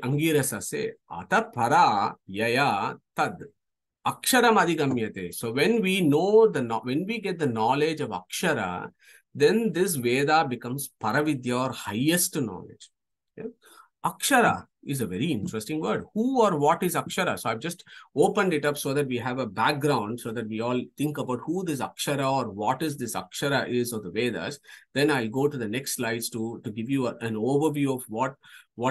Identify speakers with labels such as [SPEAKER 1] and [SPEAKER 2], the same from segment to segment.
[SPEAKER 1] Angirasa say, Ata para yaya tad. Aksharam adhigamyate. So when we know when we get the knowledge of Akshara, then this Veda becomes Paravidya or highest knowledge. Okay? Akshara is a very interesting word. Who or what is Akshara? So I've just opened it up so that we have a background, so that we all think about who this Akshara or what is this Akshara is of the Vedas. Then I'll go to the next slides to give you an overview of what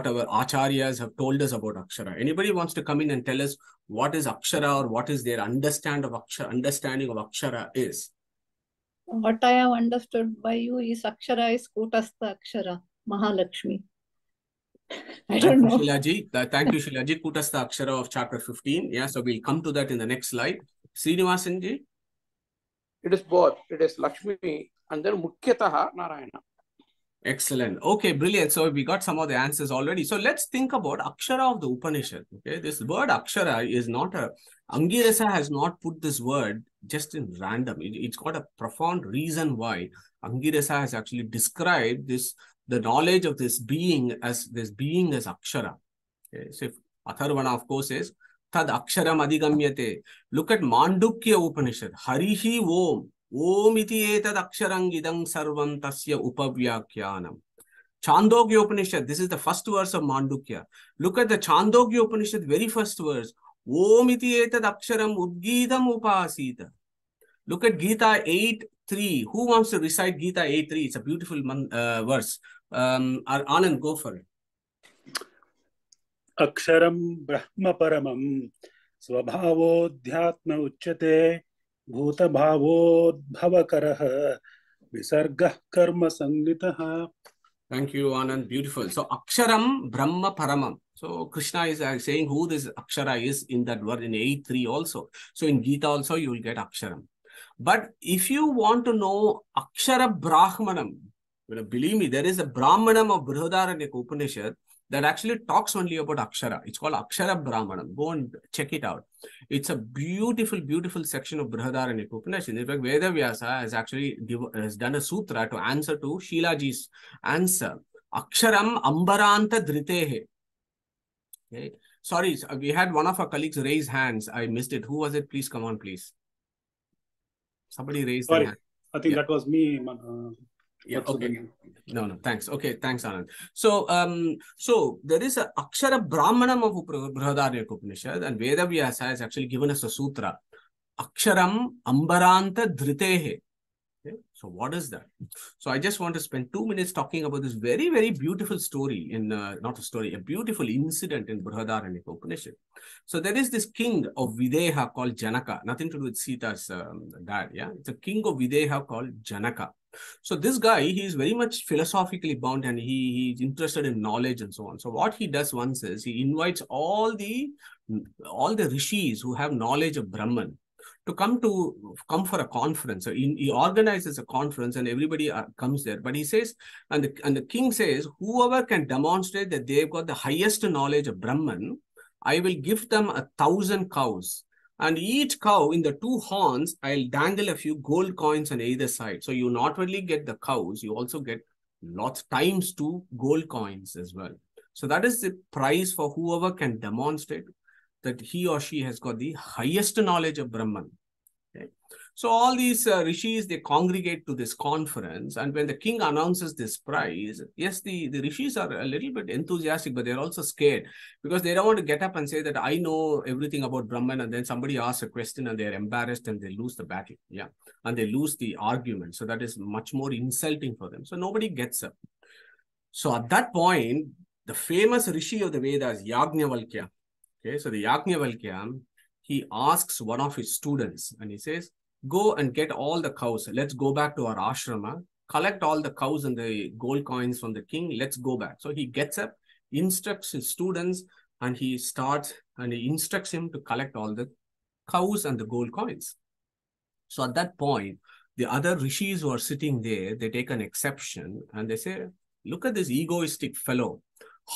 [SPEAKER 1] our acharyas have told us about Akshara. Anybody wants to come in and tell us what is Akshara or what is their understanding of Akshara is?
[SPEAKER 2] What I have understood by you is Akshara is Kutastha Akshara, Mahalakshmi. I don't know.
[SPEAKER 1] Thank you, Shilaji. Kutastha Akshara of chapter 15. Yeah, so we'll come to that in the next slide. Srinivasanji?
[SPEAKER 3] It is both. It is Lakshmi and then Mukyataha Narayana.
[SPEAKER 1] Excellent. Okay, brilliant. So we got some of the answers already. So let's think about Akshara of the Upanishad. Okay, this word Akshara is not Angirasa has not put this word just in random. It's got a profound reason why Angirasa has actually described the knowledge of this being as Akshara. Okay, so if Atharvana, of course, says Tad Aksharam Adhigamyate. Look at Mandukya Upanishad. Harihi Om. Om iti etad aksharang idang sarvam tasya upavyakyanam. Chandogya Upanishad, this is the first verse of Mandukya. Look at the Chandogya Upanishad, very first verse. Om iti etad aksharam udgidam upasita. Look at Gita 8.3. Who wants to recite Gita 8.3? It's a beautiful verse. Anand, go for it.
[SPEAKER 4] Aksharam Brahma Paramam Svabhavodhyatma Uchyate Bhuta Bhavodbhavakaraha Visargah Karma Sangitaha.
[SPEAKER 1] Thank you, Anand. Beautiful. So, Aksharam Brahma Paramam. So, Krishna is saying who this Akshara is in that word in 8.3 also. So, in Gita also, you will get Aksharam. But if you want to know Akshara Brahmanam, believe me, there is a Brahmanam of Brihadaranyaka Upanishad that actually talks only about Akshara. It's called Akshara Brahmanam. Go and check it out. It's a beautiful, beautiful section of Brihadaranyaka Upanishad. In fact, Vedavyasa has done a sutra to answer to Shilaji's answer. Aksharam Ambaranta Dritehe. Okay. Sorry, we had one of our colleagues raise hands. I missed it. Who was it? Please come on, please. Somebody raised their hand.
[SPEAKER 4] I think that was me.
[SPEAKER 1] Yeah, okay. No, thanks. Okay, thanks, Anand. So, so there is a Akshara Brahmanam of Brihadaranyaka Upanishad, and Vedavyasa has actually given us a sutra. Aksharam Ambaranta Dritehe. Okay, so what is that? So I just want to spend 2 minutes talking about this very, very beautiful story a beautiful incident in Brihadaranyaka Upanishad. So there is this king of Videha called Janaka, nothing to do with Sita's dad. Yeah, it's a king of Videha called Janaka. So this guy, he is very much philosophically bound and he's interested in knowledge and so on. So what he does once is he invites all the rishis who have knowledge of Brahman to come for a conference. So he organizes a conference and everybody comes there. But he says, and the king says, whoever can demonstrate that they've got the highest knowledge of Brahman, I will give them 1,000 cows. And each cow in the 2 horns, I'll dangle a few gold coins on either side. So you not only get the cows, you also get lots times 2 gold coins as well. So that is the prize for whoever can demonstrate that he or she has got the highest knowledge of Brahman. Okay. So all these rishis, they congregate to this conference, and when the king announces this prize, yes, the rishis are a little bit enthusiastic, but they're also scared because they don't want to get up and say that I know everything about Brahman, and then somebody asks a question and they're embarrassed and they lose the battle. Yeah, and they lose the argument. So that is much more insulting for them. So nobody gets up. So at that point, the famous rishi of the Vedas, Yajnavalkya. Okay, so the Yajnavalkya, he asks one of his students and he says, go and get all the cows. Let's go back to our ashrama, collect all the cows and the gold coins from the king. Let's go back. So he gets up, instructs his students, and he instructs him to collect all the cows and the gold coins. So at that point, the other rishis who are sitting there, they take an exception and they say, look at this egoistic fellow.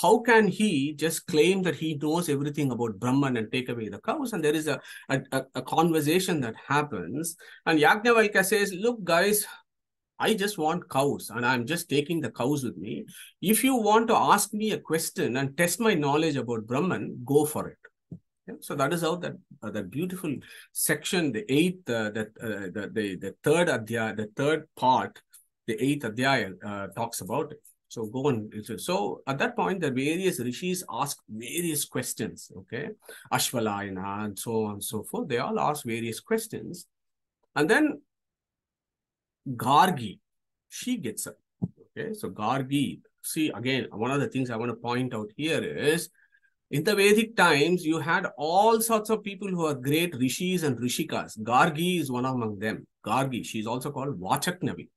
[SPEAKER 1] How can he just claim that he knows everything about Brahman and take away the cows? And there is a conversation that happens. And Yajnavalkya says, look, guys, I just want cows and I'm just taking the cows with me. If you want to ask me a question and test my knowledge about Brahman, go for it. Yeah, so that is how that beautiful section, the eighth, the third adhyaya, the third part, the eighth adhyaya talks about it. So go on. So at that point, the various rishis ask various questions. Okay, Ashvalayana and so on and so forth. They all ask various questions, and then Gargi, she gets up. Okay, so Gargi. See again, one of the things I want to point out here is, in the Vedic times, you had all sorts of people who are great rishis and rishikas. Gargi is one among them. Gargi, she's also called Vachaknavi.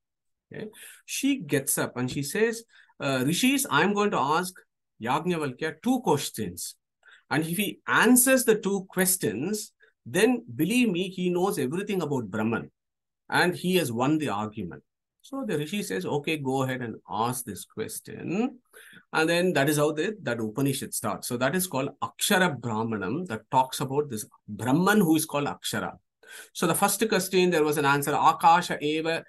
[SPEAKER 1] Okay? She gets up and she says, Rishis, I'm going to ask Yajnavalkya 2 questions. And if he answers the 2 questions, then believe me, he knows everything about Brahman. And he has won the argument. So the Rishi says, okay, go ahead and ask this question. And then that is how that Upanishad starts. So that is called Akshara Brahmanam, that talks about this Brahman who is called Akshara. So the first question, there was an answer, Akasha eva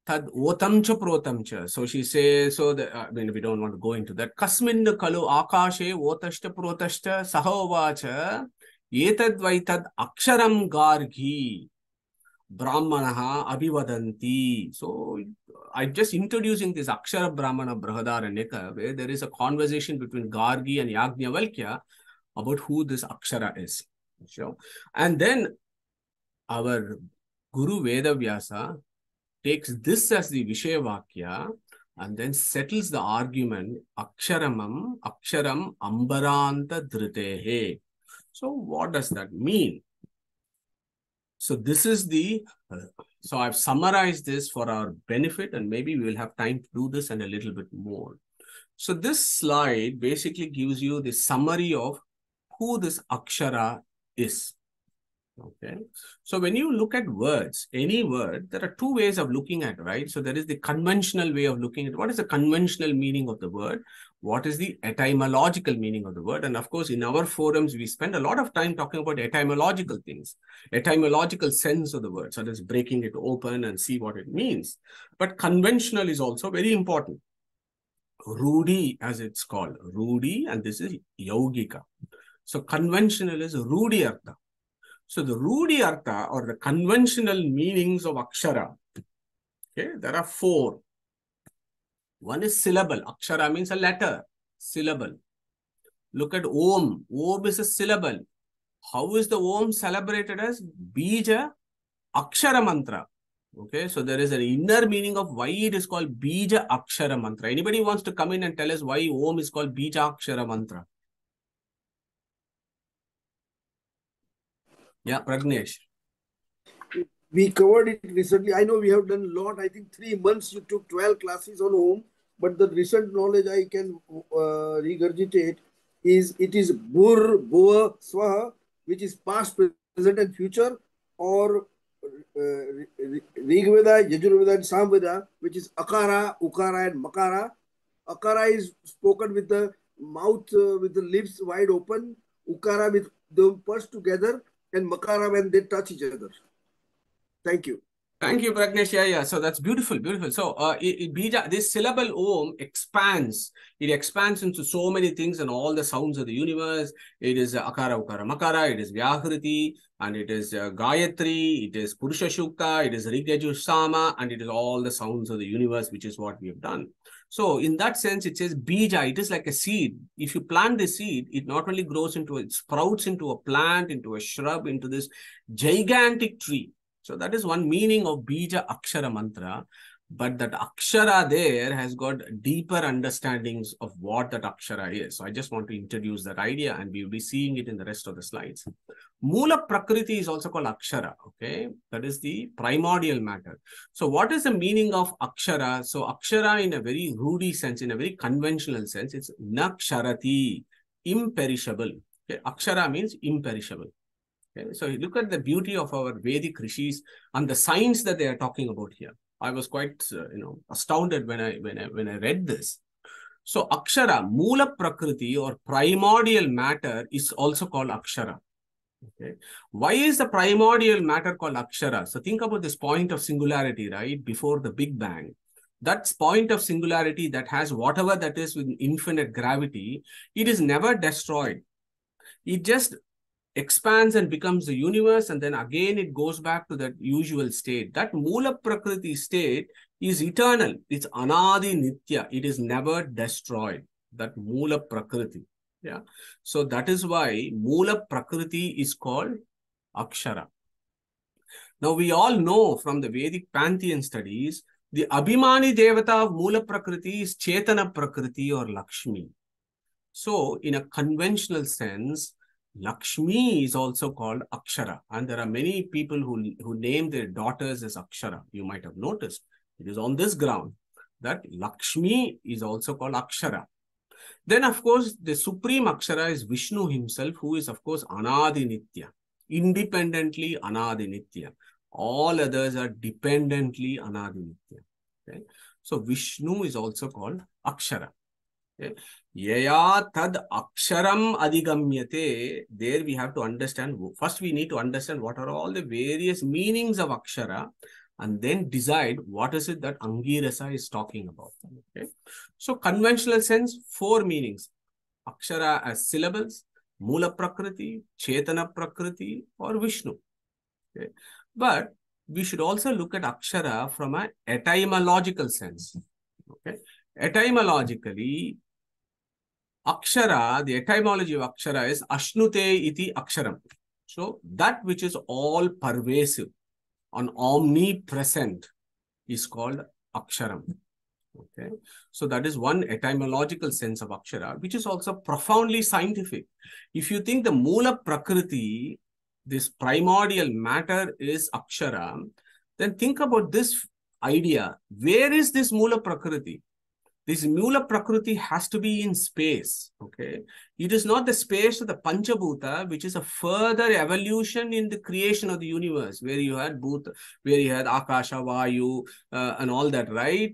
[SPEAKER 1] tad otam cha protam cha. So she says, so we don't want to go into that. Kasmin kalu akashe otashta protashta sahovacha etad vaitad aksharam gargi Brahmanaha Abhivadanti. So I'm just introducing this Akshara Brahmana Brahadaranyaka, where there is a conversation between Gargi and Yajnavalkya about who this Akshara is. Sure. And then our Guru Vedavyasa takes this as the Vishayavakya and then settles the argument Aksharam Ambaranta Dritehe. So what does that mean? So this is so I've summarized this for our benefit, and maybe we will have time to do this and a little bit more. So this slide basically gives you the summary of who this Akshara is. Okay. So when you look at words, any word, there are 2 ways of looking at it, right? So there is the conventional way of looking at it. What is the conventional meaning of the word? What is the etymological meaning of the word? And of course, in our forums, we spend a lot of time talking about etymological things, etymological sense of the word. So that's breaking it open and see what it means. But conventional is also very important. Rudi, as it's called, Rudi, and this is Yaugika. So conventional is Rudi Artha. So the Rudi Artha, or the conventional meanings of Akshara, okay, there are 4. One is syllable. Akshara means a letter, syllable. Look at Om. Om is a syllable. How is the Om celebrated as? Bija Akshara Mantra. Okay, so there is an inner meaning of why it is called Bija Akshara Mantra. Anybody wants to come in and tell us why Om is called Bija Akshara Mantra? Yeah, Pragnesh.
[SPEAKER 5] We covered it recently. I know we have done a lot. I think 3 months you took 12 classes on Om, but the recent knowledge I can regurgitate is it is Bur, Bua, Swaha, which is past, present, and future, or Rigveda, Yajurveda, and Samveda, which is Akara, Ukara, and Makara. Akara is spoken with the mouth, with the lips wide open. Ukara with the pursed together, and Makara when they touch each other. Thank you.
[SPEAKER 1] Thank you, Pragnesh. Yeah. So that's beautiful, beautiful. So Bija, this syllable Om expands. It expands into so many things and all the sounds of the universe. It is Akara, Ukara, Makara. It is Vyahriti, and it is Gayatri. It is Purusha Shukta. It is Rigyaju Sama, and it is all the sounds of the universe, which is what we have done. So in that sense, it says Bija. It is like a seed. If you plant the seed, it not only grows it sprouts into a plant, into a shrub, into this gigantic tree. So that is one meaning of Bija Akshara Mantra. But that Akshara there has got deeper understandings of what that Akshara is. So I just want to introduce that idea, and we will be seeing it in the rest of the slides. Mula Prakriti is also called Akshara. Okay, that is the primordial matter. So what is the meaning of Akshara? So Akshara, in a very Rudi sense, in a very conventional sense, it's Naksharati, imperishable. Okay? Akshara means imperishable. Okay, so look at the beauty of our Vedic rishis and the science that they are talking about here. I was quite, astounded when I read this. So Akshara, Mula Prakriti, or primordial matter, is also called Akshara. Okay. Why is the primordial matter called Akshara? So think about this point of singularity, right? Before the Big Bang. That point of singularity that has whatever that is with infinite gravity, it is never destroyed. It just expands and becomes the universe, and then again it goes back to that usual state. That Mula Prakriti state is eternal. It's Anadi Nitya. It is never destroyed. That Mula Prakriti. Yeah. So that is why Mula Prakriti is called Akshara. Now we all know from the Vedic pantheon studies, the Abhimani Devata of Mula Prakriti is Chetana Prakriti or Lakshmi. So in a conventional sense, Lakshmi is also called Akshara. And there are many people who name their daughters as Akshara. You might have noticed. It is on this ground that Lakshmi is also called Akshara. Then, of course, the supreme Akshara is Vishnu himself, who is, of course, Anadi Nitya. Independently Anadi Nitya. All others are dependently Anadi Nitya. Okay? So, Vishnu is also called Akshara. Okay? Yaya tad aksharam adigamyate. There we have to understand. First, we need to understand what are all the various meanings of Akshara, and then decide what is it that Angirasa is talking about. Okay? So, conventional sense, 4 meanings. Akshara as syllables, Mula Prakriti, Chetana Prakriti, or Vishnu. Okay? But we should also look at Akshara from an etymological sense. Okay? Etymologically, Akshara, the etymology of Akshara is Ashnute iti Aksharam. So, that which is all pervasive, and omnipresent is called Aksharam. Okay, so that is one etymological sense of Akshara, which is also profoundly scientific. If you think the Mula Prakriti, this primordial matter is Akshara, then think about this idea. Where is this Mula Prakriti? This Mula Prakriti has to be in space. Okay, it is not the space of the Panchabhuta, which is a further evolution in the creation of the universe, where you had Bhuta, where you had Akasha, Vayu, and all that, right?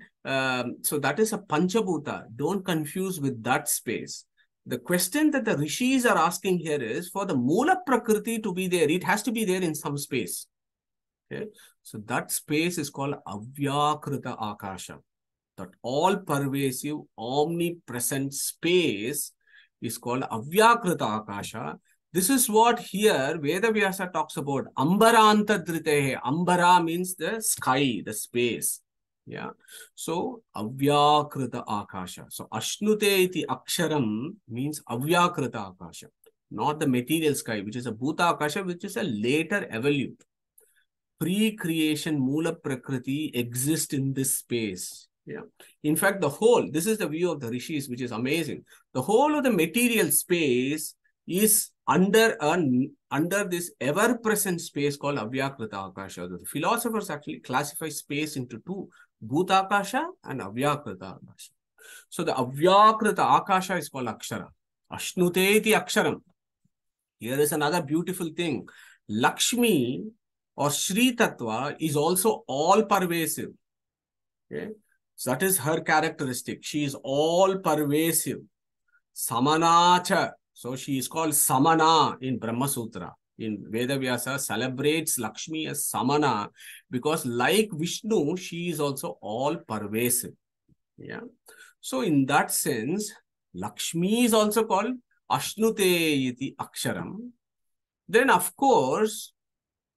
[SPEAKER 1] So that is a Panchabhuta. Don't confuse with that space. The question that the rishis are asking here is, for the Mula Prakriti to be there, it has to be there in some space. Okay, so that space is called Avyakrita Akasha. That all-pervasive, omnipresent space is called Avyakrita Akasha. This is what here Vedavyasa talks about. Ambaranta Dritehe. Ambara means the sky, the space. Yeah. So, Avyakrita Akasha. So, Ashnute iti Aksharam means Avyakrita Akasha. Not the material sky, which is a Bhuta Akasha, which is a later evolute. Pre-creation Mula Prakriti exists in this space. Yeah. In fact, this is the view of the rishis, which is amazing. The whole of the material space is under this ever-present space called Avyakrita Akasha. The philosophers actually classify space into 2, Bhuta Akasha and Avyakrita Akasha. So the Avyakrita Akasha is called Akshara. Ashnuteti Aksharam. Here is another beautiful thing. Lakshmi or Shri Tattva is also all-pervasive. Okay? So that is her characteristic. She is all-pervasive. Samanacha. So she is called Samana in Brahma Sutra. In Vedavyasa celebrates Lakshmi as Samana because like Vishnu, she is also all-pervasive. Yeah. So in that sense, Lakshmi is also called Ashnute iti Aksharam. Then of course,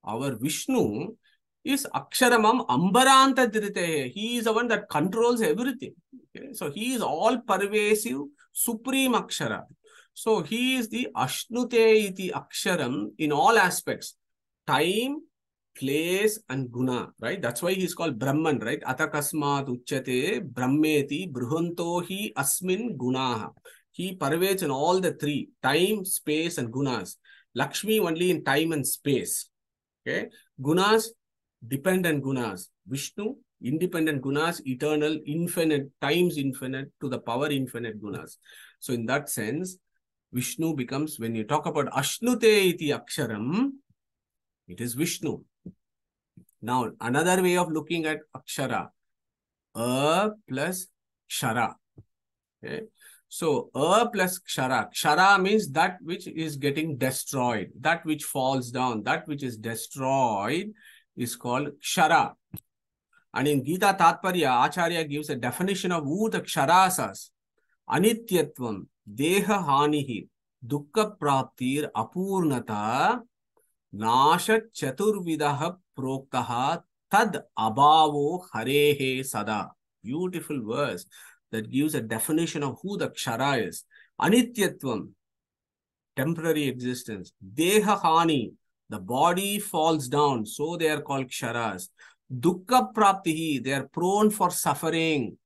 [SPEAKER 1] our Vishnu is Aksharamam Ambaranta Diritehe. He is the one that controls everything. Okay? So he is all pervasive, supreme Akshara. So he is the Ashnute iti Aksharam in all aspects. Time, place, and guna. Right? That's why he is called Brahman. Right? Atakasmat uchyate brahmeti bruhanto hi asmin gunaha. He pervades in all the 3. Time, space, and gunas. Lakshmi only in time and space. Okay, gunas, dependent gunas. Vishnu, independent gunas, eternal, infinite, times infinite to the power infinite gunas. So in that sense, Vishnu becomes, when you talk about Ashnute iti Aksharam, it is Vishnu. Now, another way of looking at Akshara, A plus Kshara. Okay. So A plus Kshara. Kshara means that which is getting destroyed, that which falls down, that which is destroyed is called Kshara. And in Gita Tatparya, Acharya gives a definition of who the Ksharas are. Anityatvam, Deha Hanihi, Dukkha Praptir, Apurnata, Nasha Chaturvidaha Proktaha, Tad Abhavo Harehe Sada. Beautiful verse that gives a definition of who the Kshara is. Anityatvam, temporary existence. Deha Hani, the body falls down, so they are called Ksharas. Dukkha Praptihi, they are prone for suffering.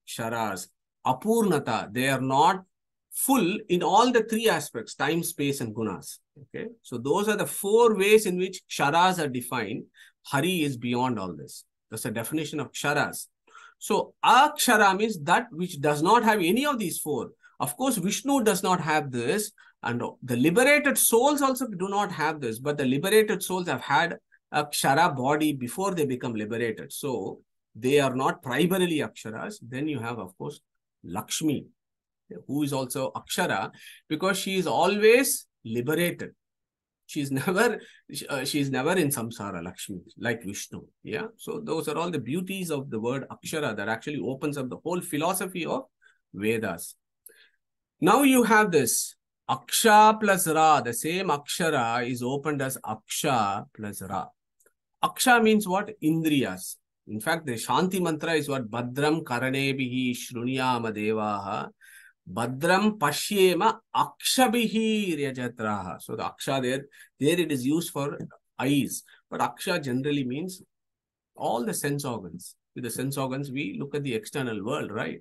[SPEAKER 1] Ksharas. Apurnata, they are not full in all the three aspects, time, space, and gunas. Okay, so those are the four ways in which Ksharas are defined. Hari is beyond all this. That's the definition of Ksharas. So Akshara means that which does not have any of these four. Of course, Vishnu does not have this, and the liberated souls also do not have this, but the liberated souls have had a Kshara body before they become liberated. So they are not primarily Aksharas. Then you have, of course, Lakshmi, who is also Akshara, because she is always liberated. She's never in samsara, Lakshmi, like Vishnu. Yeah. So those are all the beauties of the word Akshara that actually opens up the whole philosophy of Vedas. Now you have this Aksha plus Ra. The same Akshara is opened as Aksha plus Ra. Aksha means what? Indriyas. In fact, the Shanti mantra is what? Badram Karanebihi Shruniyama Devaha. Badram Pashyema Akshabihi Ryajatraha. So the Aksha there it is used for eyes. But Aksha generally means all the sense organs. With the sense organs, we look at the external world, right?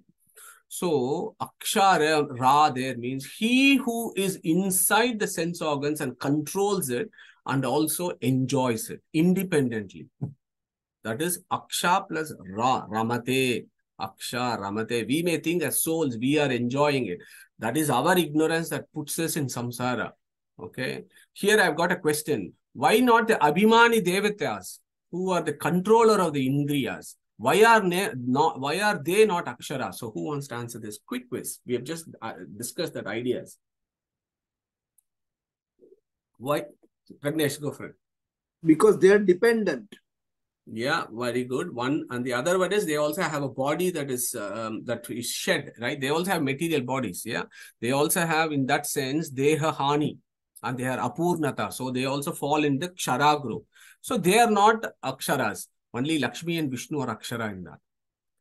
[SPEAKER 1] So Akshara Ra there means he who is inside the sense organs and controls it and also enjoys it independently. That is Aksha plus Ra, Ramate. Aksha, Ramate. We may think as souls, we are enjoying it. That is our ignorance that puts us in samsara. Okay. Here I've got a question. Why not the Abhimani Devatas, who are the controller of the Indriyas? Why are they not Akshara? So who wants to answer this? Quick quiz. We have just discussed that ideas. Why? Pragnesh, go for it.
[SPEAKER 5] Because they are dependent.
[SPEAKER 1] Yeah, very good. One, and the other one is they also have a body that is shed, right? They also have material bodies. Yeah, they also have, in that sense, Deha Hani, and they are Apurnata. So they also fall in the Kshara group. So they are not Aksharas. Only Lakshmi and Vishnu are Akshara in that.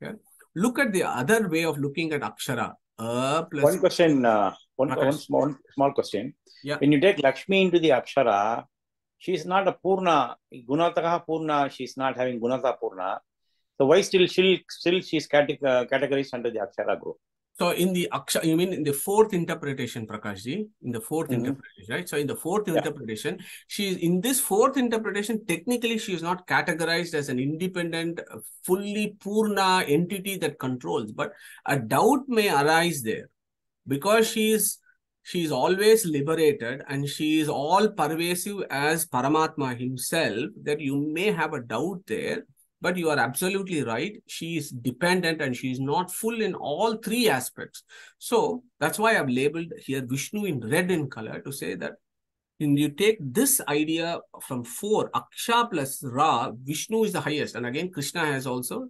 [SPEAKER 1] Okay. Look at the other way of looking at Akshara. Plus
[SPEAKER 6] one question, one small question.
[SPEAKER 1] Yeah.
[SPEAKER 6] When you take Lakshmi into the Akshara, she's not a Purna, Gunataka Purna, she's not having Gunata Purna. So why still she's categorized under the Akshara group?
[SPEAKER 1] So in the Akshara, you mean in the fourth interpretation, Prakashji? In the fourth interpretation, right? So in the fourth interpretation, in this fourth interpretation, technically she is not categorized as an independent, fully Purna entity that controls, but a doubt may arise there because she is always liberated and she is all pervasive as Paramatma himself, that you may have a doubt there. But you are absolutely right. She is dependent and she is not full in all three aspects. So that's why I've labeled here Vishnu in red in color to say that when you take this idea from 4, Aksha plus Ra, Vishnu is the highest. And again, Krishna has also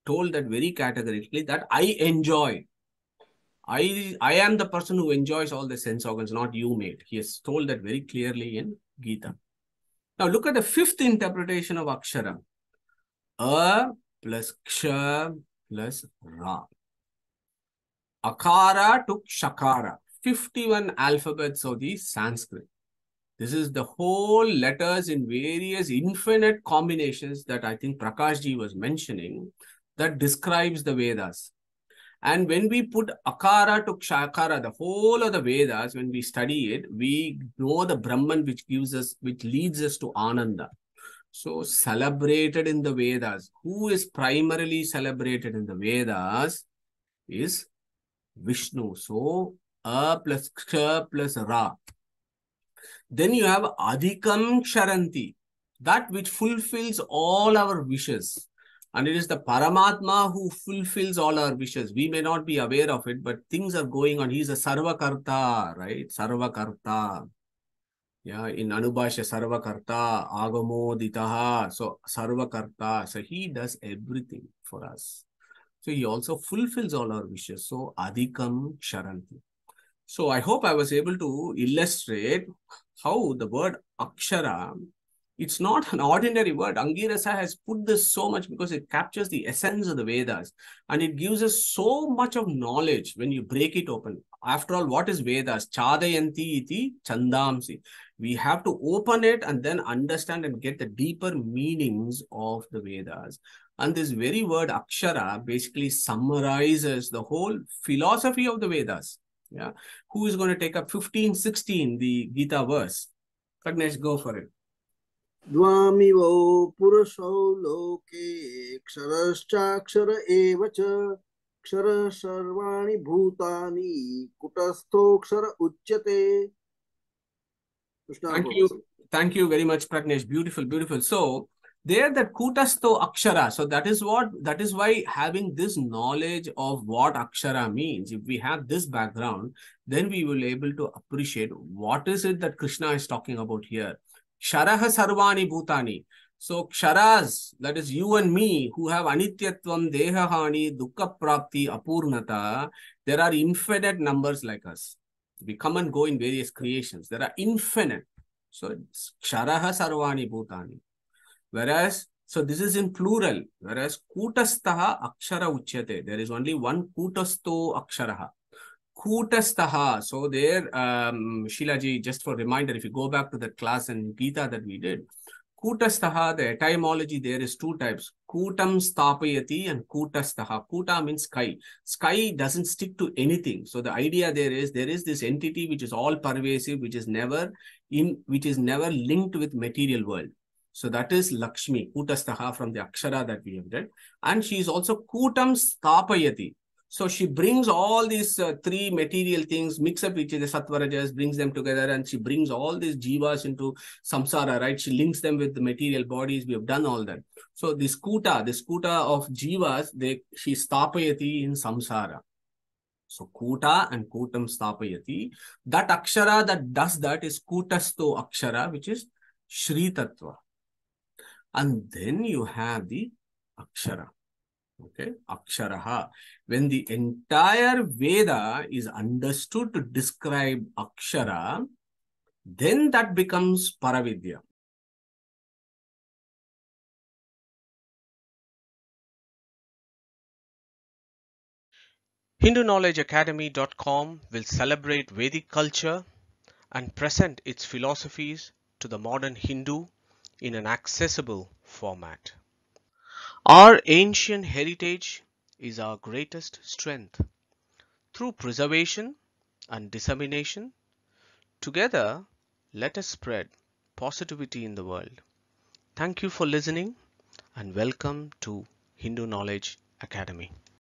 [SPEAKER 1] told that very categorically that I enjoy. I am the person who enjoys all the sense organs, not you, mate. He has told that very clearly in Gita. Now look at the fifth interpretation of Akshara. A plus Ksha plus Ra. Akara to Shakara. 51 alphabets of the Sanskrit. This is the whole letters in various infinite combinations that I think Prakashji was mentioning that describes the Vedas. And when we put Akara to Shakara, the whole of the Vedas, when we study it, we know the Brahman which leads us to Ananda. So celebrated in the Vedas. Who is primarily celebrated in the Vedas is Vishnu. So A plus Ksha plus Ra. Then you have Adhikam Ksharanti, that which fulfills all our wishes. And it is the Paramatma who fulfills all our wishes. We may not be aware of it, but things are going on. He's a Sarvakarta, right? Sarvakarta. Yeah, in Anubhashya, Sarvakarta, Agamoditaha. So, Sarvakarta. So, he does everything for us. So, he also fulfills all our wishes. So, Adhikam Sharanti. So, I hope I was able to illustrate how the word Akshara, it's not an ordinary word. Angirasa has put this so much because it captures the essence of the Vedas and it gives us so much of knowledge when you break it open. After all, what is Vedas? Chadayanti iti chandamsi. We have to open it and then understand and get the deeper meanings of the Vedas. And this very word Akshara basically summarizes the whole philosophy of the Vedas. Yeah. Who is going to take up 15, 16, the Gita verse? Pragnesh, go for it.
[SPEAKER 5] Dvamivo purusho loke ksharaschaksara eva cha kshara sarvani bhutani kutastho uchyate.
[SPEAKER 1] Thank you. Thank you very much, Pragnesh. Beautiful, beautiful. So, there that Kutasto Akshara. So, that is why having this knowledge of what Akshara means, if we have this background, then we will be able to appreciate what is it that Krishna is talking about here. Sharaha Sarvani Bhutani. So, Ksharas, that is you and me, who have Anityatvam, Dehahani, Dukkha Prapti, Apurnata, there are infinite numbers like us. We come and go in various creations. There are infinite. So, Ksharaha Sarvani Bhutani. Whereas, so this is in plural. Whereas, Kutastaha Akshara Uchyate. There is only one Kutasto Aksharaha. Kutastaha. So there, Shilaji, just for reminder, if you go back to the class in Gita that we did, Kutastaha, the etymology there is two types. Kutam stapayati and Kutastaha. Kuta means sky. Sky doesn't stick to anything. So the idea there is this entity which is all pervasive, which is never linked with material world. So that is Lakshmi, Kutastaha from the Akshara that we have read. And she is also Kutam stapayati. So she brings all these three material things, mix up each other, sattva rajas, brings them together, and she brings all these jivas into samsara, right? She links them with the material bodies. We have done all that. So this kuta of jivas, she stapayati in samsara. So kuta and kutam stapayati. That akshara that does that is kutasto akshara, which is Shri Tattva. And then you have the akshara. Okay, Aksharaha. When the entire Veda is understood to describe Akshara, then that becomes Paravidya.
[SPEAKER 7] HinduKnowledgeAcademy.com will celebrate Vedic culture and present its philosophies to the modern Hindu in an accessible format. Our ancient heritage is our greatest strength. Through preservation and dissemination, together let us spread positivity in the world. Thank you for listening and welcome to Hindu Knowledge Academy.